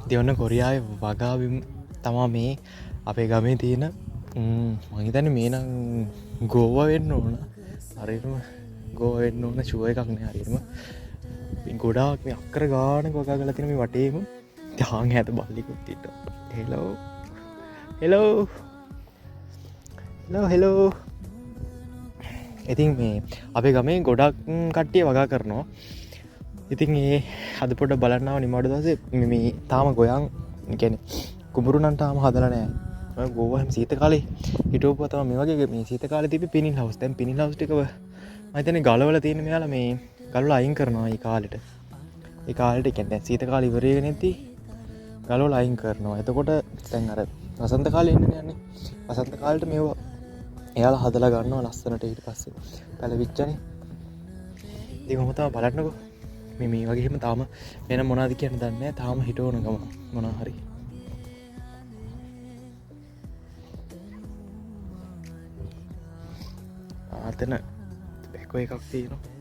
දෙවන්න කොරියාව වගාවිම් තමා මේ අපේ ගමේ තියෙන මහිතන මේනම් ගෝව වෙන්න ඕන හරිම ගෝව වෙන්න ඕන ශුව එකක්න හරිම ගොඩාක් මේ අක්කර ගාන ගොකා කල තිනම වටේම ජාං ඇත බල්ලිකුත්තිට හෙලෝ හෙලෝ හෙලෝ ඉතින් මේ අපේ ගමේ ගොඩක් කට්ටිය වගා කරනවා ඉතින් ඒ හද පොට බලන්නාව නිමට දස මේ තාම ගොයන් ගැන කුඹුරුනන්ටාම හදලනෑ ගෝවහම සීත කාලේ හිටෝපතම මේ වගේ මේ සීත කාල තිබ පිනි හවස් තැන් පිනි හස්ටිකව මතන ගලවල තියෙන මෙයාල මේ ගල්ල අයින් කරනවා ඒ කාලෙට ඒ කාලට එකැන සීත කාල ඉවරය නැති ගලෝල අයින් කරනවා එතකොට තැන් අර වසන්ත කාල එන්න යන්නේ වසන්ත කාලට මේවා එයාලා හදලා ගන්නවා ලස්සනට ඊට පස්සේ පැල විච්චන දිහොමතාව බලන්නකො මේ වගේම තාම වෙන මොනාද කියන්න දන්න තාම හිටෝන ගම මොනහරි ආතන බැකෝ එකක් තියෙනවා